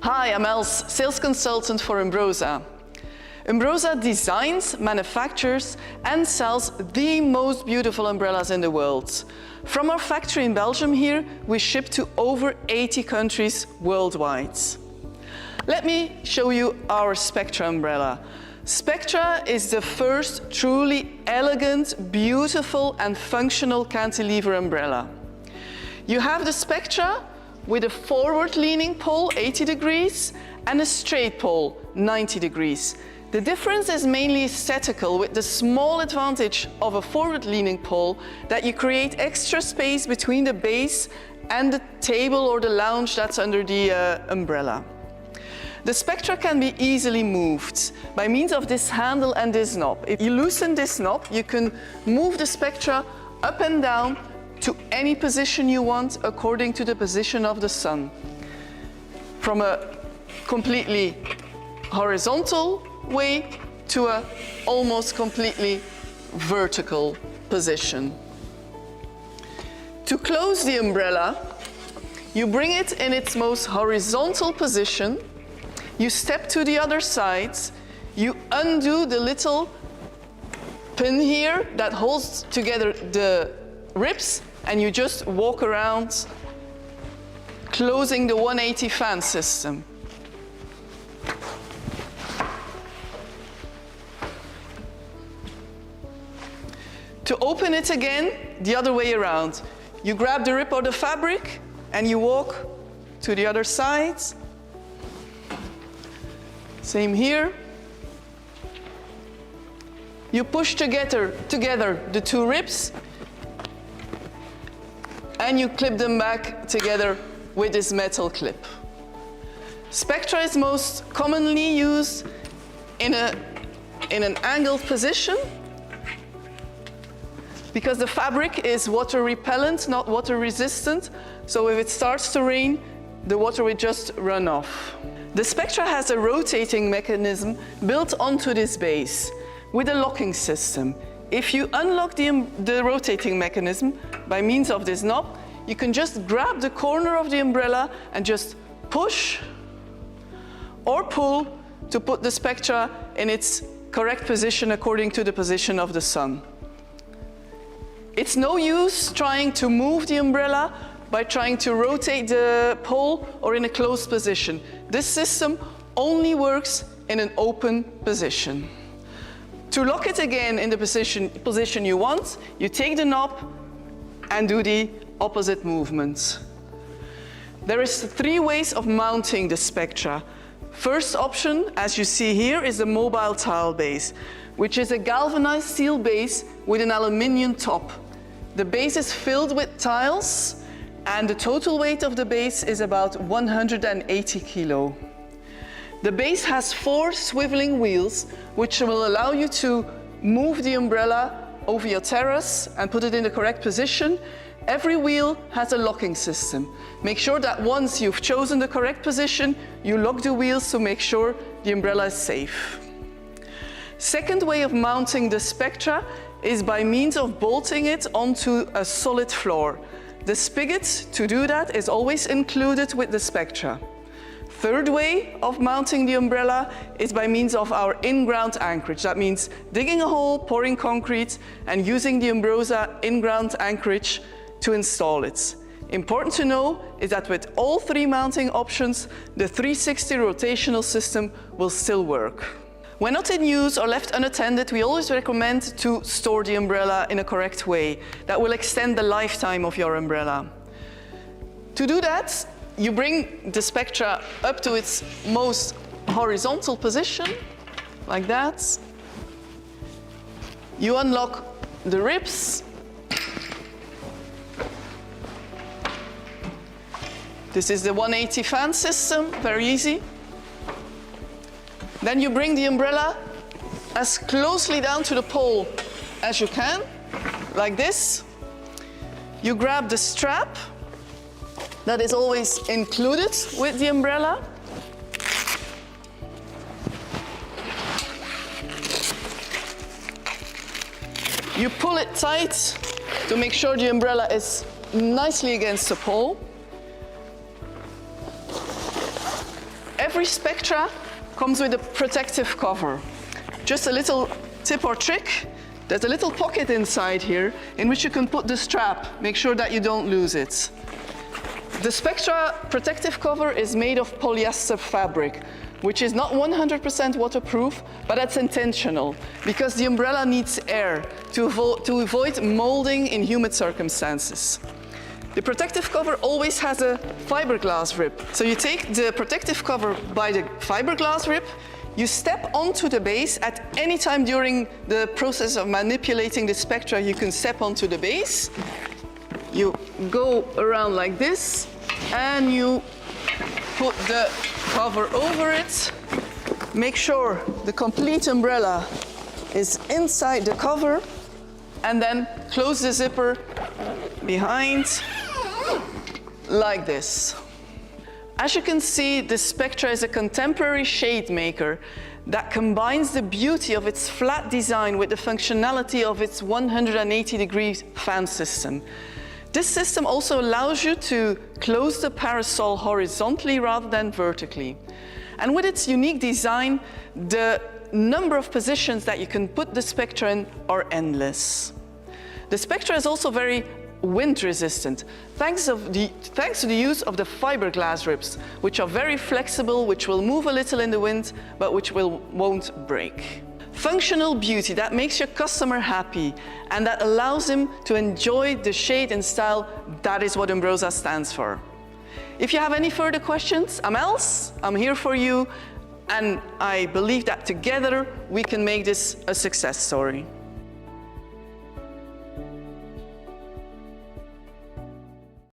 Hi, I'm Els, sales consultant for Umbrosa. Umbrosa designs, manufactures and sells the most beautiful umbrellas in the world. From our factory in Belgium here, we ship to over 80 countries worldwide. Let me show you our Spectra umbrella. Spectra is the first truly elegant, beautiful and functional cantilever umbrella. You have the Spectra with a forward-leaning pole, 80 degrees, and a straight pole, 90 degrees. The difference is mainly aesthetical, with the small advantage of a forward-leaning pole that you create extra space between the base and the table or the lounge that's under the umbrella. The Spectra can be easily moved by means of this handle and this knob. If you loosen this knob, you can move the Spectra up and down to any position you want according to the position of the sun. From a completely horizontal way to a almost completely vertical position. To close the umbrella, you bring it in its most horizontal position, you step to the other side, you undo the little pin here that holds together the ribs, and you just walk around closing the 180 fan system. To open it again, the other way around. You grab the rib or the fabric and you walk to the other side. Same here. You push together the two ribs and you clip them back together with this metal clip. Spectra is most commonly used in an angled position because the fabric is water repellent, not water resistant, so if it starts to rain, the water will just run off. The Spectra has a rotating mechanism built onto this base with a locking system. If you unlock the rotating mechanism by means of this knob, you can just grab the corner of the umbrella and just push or pull to put the Spectra in its correct position according to the position of the sun. It's no use trying to move the umbrella by trying to rotate the pole or in a closed position. This system only works in an open position. To lock it again in the position you want, you take the knob and do the opposite movement. There is 3 ways of mounting the Spectra. First option, as you see here, is the mobile tile base, which is a galvanized steel base with an aluminium top. The base is filled with tiles and the total weight of the base is about 180 kilo. The base has 4 swiveling wheels, which will allow you to move the umbrella over your terrace and put it in the correct position. Every wheel has a locking system. Make sure that once you've chosen the correct position, you lock the wheels to make sure the umbrella is safe. Second way of mounting the Spectra is by means of bolting it onto a solid floor. The spigot to do that is always included with the Spectra. Third way of mounting the umbrella is by means of our in-ground anchorage. That means digging a hole, pouring concrete, and using the Umbrosa in-ground anchorage to install it. Important to know is that with all 3 mounting options, the 360 rotational system will still work. When not in use or left unattended, we always recommend to store the umbrella in a correct way. That will extend the lifetime of your umbrella. To do that, you bring the Spectra up to its most horizontal position, like that. You unlock the ribs. This is the 180 fan system, very easy. Then you bring the umbrella as closely down to the pole as you can, like this. You grab the strap that is always included with the umbrella. You pull it tight to make sure the umbrella is nicely against the pole. every Spectra comes with a protective cover. Just a little tip or trick. There's a little pocket inside here in which you can put the strap. Make sure that you don't lose it. The Spectra protective cover is made of polyester fabric, which is not 100% waterproof, but that's intentional because the umbrella needs air to avoid molding in humid circumstances. The protective cover always has a fiberglass rib. So you take the protective cover by the fiberglass rib, you step onto the base. At any time during the process of manipulating the Spectra, you can step onto the base. You go around like this, and you put the cover over it. Make sure the complete umbrella is inside the cover, and then close the zipper behind, like this. As you can see, the Spectra is a contemporary shade maker that combines the beauty of its flat design with the functionality of its 180-degree fan system. This system also allows you to close the parasol horizontally rather than vertically. And with its unique design, the number of positions that you can put the Spectra in are endless. The Spectra is also very wind resistant, thanks to the use of the fiberglass ribs, which are very flexible, which will move a little in the wind, but which won't break. Functional beauty that makes your customer happy and that allows him to enjoy the shade and style. That is what Umbrosa stands for. If you have any further questions, I'm here for you, and I believe that together we can make this a success story.